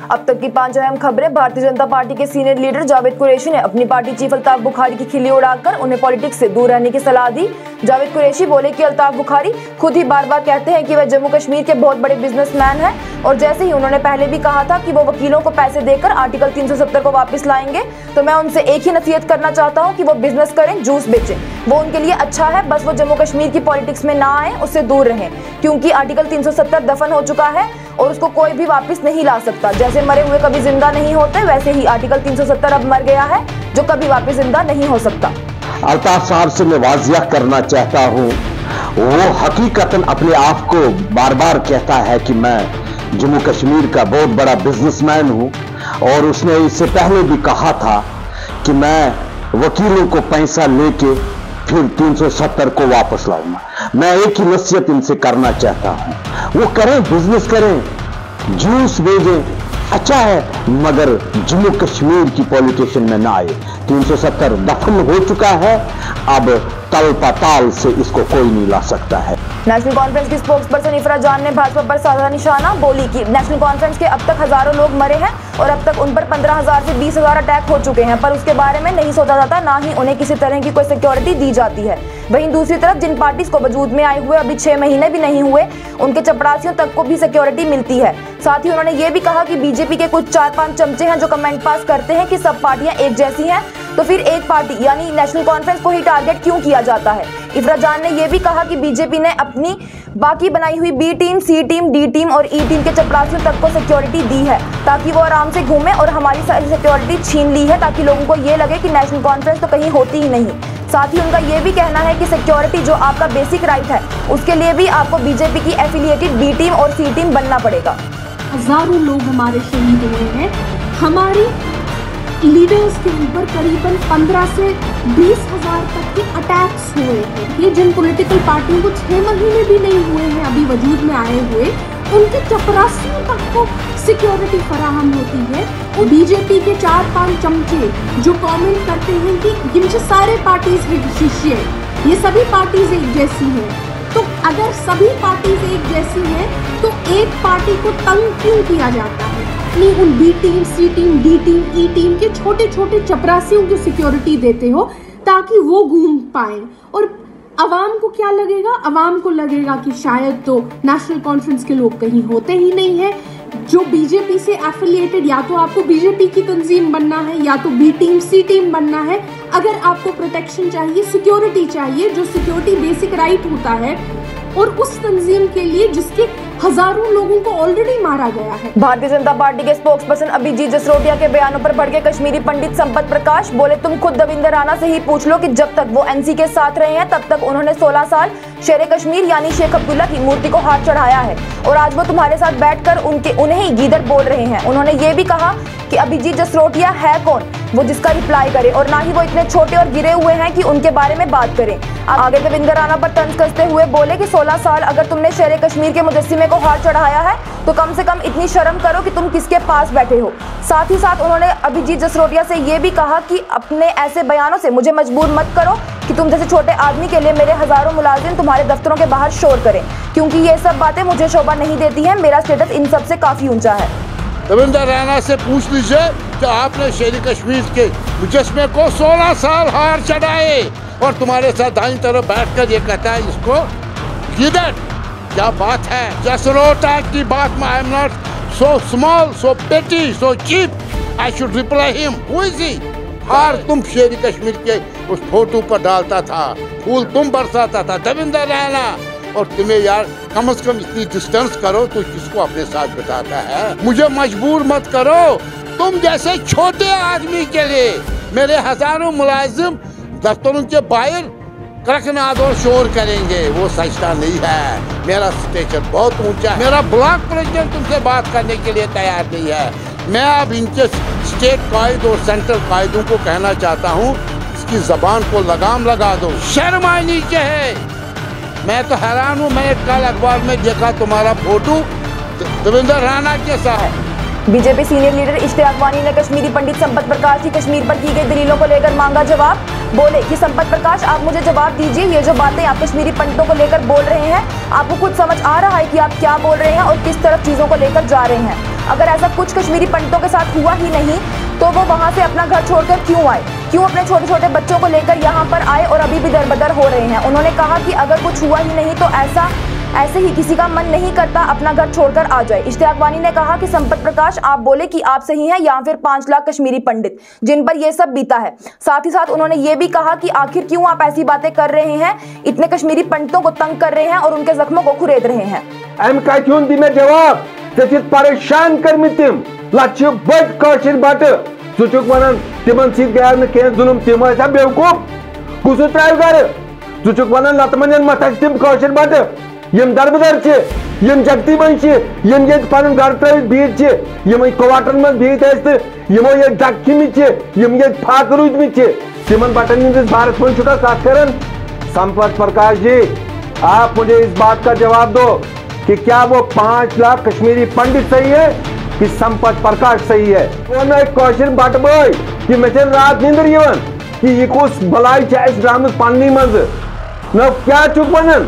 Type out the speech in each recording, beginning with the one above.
अब तक की 5 अहम खबरें। भारतीय जनता पार्टी के सीनियर लीडर जावेद कुरैशी ने अपनी पार्टी चीफ अल्ताफ बुखारी की खिल्ली उड़ाकर उन्हें पॉलिटिक्स से दूर रहने की सलाह दी। जावेद कुरैशी बोले कि अल्ताफ बुखारी खुद ही बार बार कहते हैं कि वह जम्मू कश्मीर के बहुत बड़े बिजनेसमैन हैं और जैसे ही उन्होंने पहले भी कहा था कि वो वकीलों को पैसे देकर आर्टिकल 370 को वापस लाएंगे, तो मैं उनसे एक ही नसीहत करना चाहता हूं कि वो बिजनेस करें, जूस बेचें। वो उनके लिए अच्छा है, बस वो जम्मू कश्मीर की पॉलिटिक्स में ना आए, उससे दूर रहें, क्योंकि आर्टिकल 370 दफन हो चुका है और उसको कोई भी वापस नहीं ला सकता। जैसे मरे हुए कभी जिंदा नहीं होते, वैसे ही आर्टिकल 370 अब मर गया है जो कभी वापस जिंदा नहीं हो सकता। अल्ताफ साहब से मैं वाजिया करना चाहता हूं, वो हकीकतन अपने आप को बार बार कहता है कि मैं जम्मू कश्मीर का बहुत बड़ा बिजनेसमैन हूं और उसने इससे पहले भी कहा था कि मैं वकीलों को पैसा लेके फिर 370 को वापस लाऊंगा। मैं एक ही नसीहत इनसे करना चाहता हूं, वो करें, बिजनेस करें, जूस भेजें, अच्छा है, मगर जम्मू कश्मीर की पॉलिटिशियन में ना आए। 370 दफन हो चुका है, अब तल पाताल से इसको कोई नहीं ला सकता है। नेशनल कॉन्फ्रेंस की स्पोक्सपर्सन इफरा जान ने भाजपा पर साधा निशाना, बोली कि नेशनल कॉन्फ्रेंस के अब तक हजारों लोग मरे हैं और अब तक उन पर 15,000 से 20,000 अटैक हो चुके हैं, पर उसके बारे में नहीं सोचा जाता, ना ही उन्हें किसी तरह की कोई सिक्योरिटी दी जाती है। वहीं दूसरी तरफ जिन पार्टीज को वजूद में आए हुए अभी 6 महीने भी नहीं हुए, उनके चपरासियों तक को भी सिक्योरिटी मिलती है। साथ ही उन्होंने ये भी कहा कि बीजेपी के कुछ 4-5 चमचे हैं जो कमेंट पास करते हैं कि सब पार्टियां एक जैसी हैं, तो फिर एक पार्टी यानी नेशनल कॉन्फ्रेंस को ही टारगेट क्यों किया जाता है। इफरा जान ने यह भी कहा कि बीजेपी ने अपनी बाकी बनाई हुई बी टीम, सी टीम, डी टीम और ई टीम के चपरासियों तक को सिक्योरिटी दी है ताकि वो आराम से घूमे और हमारी सारी सिक्योरिटी छीन ली है ताकि लोगों को ये लगे कि नेशनल कॉन्फ्रेंस तो कहीं होती ही नहीं। साथ ही उनका ये भी कहना है कि सिक्योरिटी जो आपका बेसिक राइट है, उसके लिए भी आपको बीजेपी की एफिलिएटेड बी टीम और सी टीम बनना पड़ेगा। हजारों लोग हमारे शहीद हुए हैं, हमारी लीडर्स के ऊपर करीबन 15 से 20,000 तक के अटैक्स हुए हैं। ये जिन पॉलिटिकल पार्टियों को 6 महीने भी नहीं हुए हैं अभी वजूद में आए हुए, उनके चपरासियों तक को सिक्योरिटी फराहम होती है। और बीजेपी के 4-5 चमचे जो कमेंट करते हैं कि इनसे सारे पार्टीज हैं शिष्य, ये सभी पार्टीज एक जैसी हैं, तो अगर सभी पार्टीज एक जैसी हैं तो एक पार्टी को तंग क्यों किया जाता है? अपनी उन बी टीम, सी टीम, डी टीम, ई टीम के छोटे छोटे चपरासियों को सिक्योरिटी देते हो ताकि वो घूम पाए। और अवाम को क्या लगेगा? अवाम को लगेगा कि शायद तो नेशनल कॉन्फ्रेंस के लोग कहीं होते ही नहीं है। जो बीजेपी से एफिलिएटेड, या तो आपको बीजेपी की तंजीम बनना है या तो बी टीम, सी टीम बनना है। अगर आपको प्रोटेक्शन चाहिए, सिक्योरिटी चाहिए, जो सिक्योरिटी बेसिक राइट होता है, और उस तंजीम के लिए जिसके हजारों लोगों को ऑलरेडी मारा गया है। भारतीय जनता पार्टी के स्पोक्सपर्सन अभिजीत जसरोटिया के बयानों पर भड़के कश्मीरी पंडित संपत प्रकाश बोले, तुम खुद दविंदर राणा से ही पूछ लो कि जब तक वो एनसी के साथ रहे हैं तब तक उन्होंने 16 साल शेर कश्मीर यानी शेख अब्दुल्ला की मूर्ति को हाथ चढ़ाया है और आज वो तुम्हारे साथ बैठकर उन्हें ही गीदड़ बोल रहे हैं। उन्होंने ये भी कहा कि अभिजीत जसरोटिया है कौन वो जिसका रिप्लाई करे, और ना ही वो इतने छोटे और गिरे हुए हैं कि उनके बारे में बात करें। आगे दविंदर राणा पर तंज कसते हुए बोले कि 16 साल अगर तुमने शेर कश्मीर के मुजस्सिमे को हाथ चढ़ाया है तो कम से कम इतनी शर्म करो कि तुम किसके पास बैठे हो। साथ ही साथ उन्होंने अभिजीत जसरोटिया से ये भी कहा कि अपने ऐसे बयानों से मुझे मजबूर मत करो कि तुम जैसे छोटे आदमी के लिए मेरे हजारों मुलाजिम तुम्हारे दफ्तरों के बाहर शोर करें, क्योंकि ये सब बातें मुझे शोभा नहीं देती है। मेरा स्टेटस इन सब से काफी ऊंचा है। दविंदर राणा से पूछ लीजिए कि आपने शेर कश्मीर के मुजस्मे को 16 साल हार चढ़ाए और तुम्हारे साथ दाईं तरफ बैठकर ये कहता है इसको गीदड़। क्या बात है? जसरोटा की बात में I am not so small, so petty, so cheap, I should reply him, who is he? हार तुम शेर कश्मीर के उस फोटो पर डालता था, फूल तुम बरसाता था दविंदर राणा, और तुम्हें यार कम से कम इतनी डिस्टेंस करो तो किसको अपने साथ बिठाता है? मुझे मजबूर मत करो। तुम जैसे छोटे आदमी के लिए मेरे हजारों मुलाजिम दफ्तरों के बाहर कड़कनाद और शोर करेंगे, वो सचता नहीं है। मेरा स्टेचर बहुत ऊंचा है। मेरा ब्लॉक प्रेसिडेंट तुमसे बात करने के लिए तैयार नहीं है। मैं अब इनके स्टेट कायद और सेंट्रल कायदों को कहना चाहता हूँ, इसकी जबान को लगाम लगा दो। शर्म आनी चाहिए। मैं तो हैरान हूँ, मैंने कल अखबार में देखा तुम्हारा फोटो दविंदर राणा के साथ। बीजेपी सीनियर लीडर इश्तियाक वानी ने कश्मीरी पंडित संपत प्रकाश की कश्मीर पर की गई दलीलों को लेकर मांगा जवाब। बोले कि संपत प्रकाश, आप मुझे जवाब दीजिए, ये जो बातें आप कश्मीरी पंडितों को लेकर बोल रहे हैं, आपको खुद समझ आ रहा है कि आप क्या बोल रहे हैं और किस तरफ चीजों को लेकर जा रहे हैं? अगर ऐसा कुछ कश्मीरी पंडितों के साथ हुआ ही नहीं तो वो वहाँ से अपना घर छोड़कर क्यों आए, क्यों अपने छोटे छोटे बच्चों को लेकर यहाँ पर आए और अभी भी दरबदर हो रहे हैं। उन्होंने कहा कि अगर कुछ हुआ ही नहीं तो ऐसे ही किसी का मन नहीं करता अपना घर छोड़कर आ जाए। इश्तियाक वानी ने कहा कि संपत प्रकाश आप बोले कि आप सही हैं या फिर 5 लाख कश्मीरी पंडित जिन पर यह सब बीता है। साथ ही साथ उन्होंने ये भी कहा कि आखिर क्यों आप ऐसी बातें कर रहे हैं, इतने कश्मीरी पंडितों को तंग कर रहे हैं और उनके जख्मों को खुरेद रहे हैं। जवाब परेशान कर तिम लक्ष्य बड़ कशिर बट चुक वन तिमन सह जुलम तिम बेवकूफ कुछ त्रा गर चुक वन लतमन मत तिम कशिर बट यम दरबदर यम जगती बन यम ये पन घर त्र बिहित यम क्वार्टर मज बिहित यमो ये डकिमित यम ये फाक रूदमित तिमन बटन हंदिस बारस मन कत कर। संपत प्रकाश जी आप मुझे इस बात का जवाब दो कि क्या वो 5 लाख कश्मीरी पंडित सही है कि संपत प्रकाश सही है। वो कशिर बट बॉय कि मे रात नींदर यवन कि यह कुछ भलाई द्राम पन्नी मज न क्या चुक वन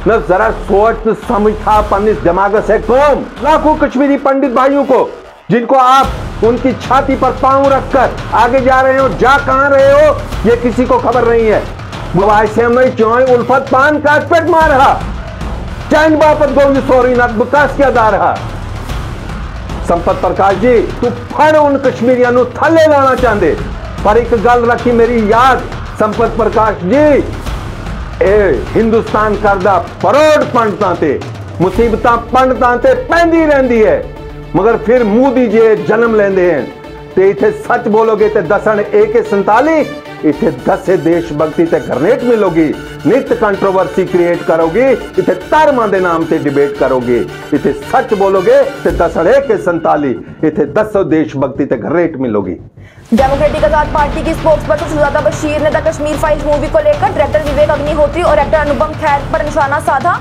न जरा सोच तो समझ था पन्निस दिमाग से कौम। लाखों कश्मीरी पंडित भाइयों को जिनको आप उनकी छाती पर पांव रखकर आगे जा रहे हो, जा कहां रहे हो ये किसी को खबर नहीं है। मुबाई से में चोय उल्फत पान काटपेट मार रहा चैन बापत गोविंद सोरी नत बुकास क्या दा रहा। संपत प्रकाश जी तू फड़ उन कश्मीरियों नु थले लाना चाहते पर एक गल रखी मेरी याद संपत प्रकाश जी हिंदुस्तान करदा फरोड पंडितां ते मुसीबतां पंडितां ते पैंदी रहंदी है मगर फिर मुंह दीजिए जन्म लेंदे हैं ते इथे सच बोलोगे ते दसन AK-47 इथे 10 देशभक्ति ते ग्रेनेड मिलोगी, नित कंट्रोवर्सी क्रिएट करोगी, इथे धर्म के नाम ते डिबेट करोगे, इथे सच बोलोगे ते दसन AK-47 इथे 10 देशभक्ति ते ग्रेनेड मिलोगी। डेमोक्रेटिक आजाद पार्टी की स्पोक्सपर्सन सुजाता बशीर ने द कश्मीर फाइल्स मूवी को लेकर डायरेक्टर विवेक अग्निहोत्री और एक्टर अनुपम खेर पर निशाना साधा।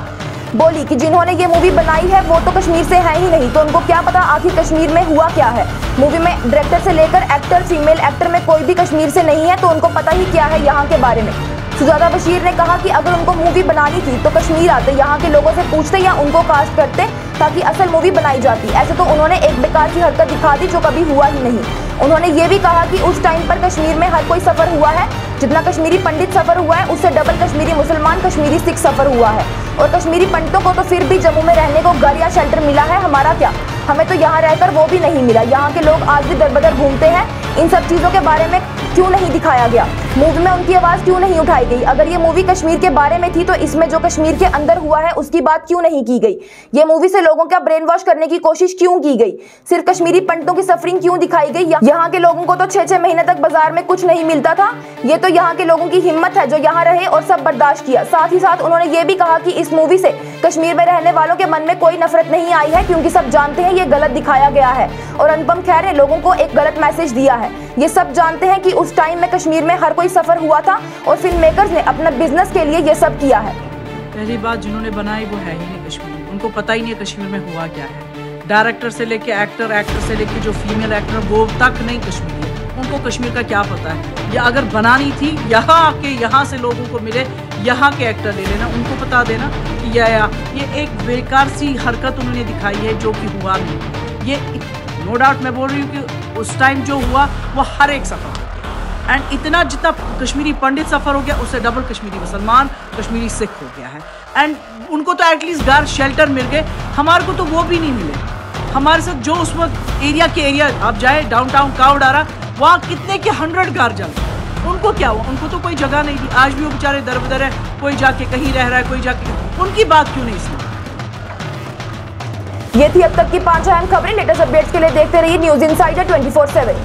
बोली कि जिन्होंने ये मूवी बनाई है वो तो कश्मीर से है ही नहीं तो उनको क्या पता आखिर कश्मीर में हुआ क्या है। मूवी में डायरेक्टर से लेकर एक्टर, फीमेल एक्टर में कोई भी कश्मीर से नहीं है तो उनको पता ही क्या है यहाँ के बारे में। सुजाता बशीर ने कहा कि अगर उनको मूवी बनानी थी तो कश्मीर आते, यहाँ के लोगों से पूछते या उनको कास्ट करते ताकि असल मूवी बनाई जाती। ऐसे तो उन्होंने एक बेकार की हरकत दिखा दी जो कभी हुआ ही नहीं। उन्होंने ये भी कहा कि उस टाइम पर कश्मीर में हर कोई सफर हुआ है, जितना कश्मीरी पंडित सफर हुआ है उससे डबल कश्मीरी मुसलमान, कश्मीरी सिख सफर हुआ है और कश्मीरी पंडितों को तो फिर भी जम्मू में रहने को घर या शेल्टर मिला है, हमारा क्या, हमें तो यहाँ रहकर वो भी नहीं मिला। यहाँ के लोग आज भी दरबदर घूमते हैं। इन सब चीजों के बारे में क्यों नहीं दिखाया गया, मूवी में उनकी आवाज क्यों नहीं उठाई गई। अगर ये मूवी कश्मीर के बारे में थी तो इसमें जो कश्मीर के अंदर हुआ है उसकी बात क्यों नहीं की गई। ये मूवी से लोगों का ब्रेन वॉश करने की कोशिश क्यों की गई, सिर्फ कश्मीरी पंडितों की सफरिंग क्यों दिखाई गई। यहाँ के लोगों को तो 6-6 महीने तक बाजार में कुछ नहीं मिलता था। ये तो यहाँ के लोगों की हिम्मत है जो यहाँ रहे और सब बर्दाश्त किया। साथ ही साथ उन्होंने ये भी कहा कि इस मूवी से कश्मीर में रहने वालों के मन में कोई नफरत नहीं आई है क्योंकि सब जानते हैं ये गलत दिखाया गया है और अनुपम खेर ने लोगों को एक गलत मैसेज दिया है। ये सब जानते हैं कि उस टाइम में कश्मीर में हर कोई सफर हुआ था और फिल्म मेकर्स ने अपना बिजनेस के लिए ये सब किया है। पहली बात जिन्होंने बनाई वो है ही नहीं कश्मीर, उनको पता ही नहीं है कश्मीर में हुआ क्या है। डायरेक्टर से लेके एक्टर, एक्टर से लेके जो फीमेल एक्टर वो तक नहीं कश्मीरी है, उनको कश्मीर का क्या पता है। या अगर बनानी थी यहाँ आके यहाँ से लोगों को मिले, यहाँ के एक्टर ले लेना, उनको बता देना कि ये एक बेकार सी हरकत उन्होंने दिखाई है जो कि हुआ नहीं। ये नो डाउट मैं बोल रही हूँ कि उस टाइम जो हुआ वो हर एक सफ़र हो गया एंड इतना जितना कश्मीरी पंडित सफ़र हो गया उससे डबल कश्मीरी मुसलमान, कश्मीरी सिख हो गया है एंड उनको तो एटलीस्ट घर शेल्टर मिल गए, हमारे को तो वो भी नहीं मिले। हमारे साथ जो उस वक्त एरिया आप जाए डाउनटाउन कावडारा, वहाँ कितने के 100 घर जल गए, उनको क्या हुआ, उनको तो कोई जगह नहीं थी। आज भी वो बेचारे दर बदर है, कोई जाके कहीं रह रहा है, कोई जाके, उनकी बात क्यों नहीं सुनी। ये थी अब तक की 5 अहम खबरें। लेटेस्ट अपडेट्स के लिए देखते रहिए न्यूज़ इनसाइडर 24/7।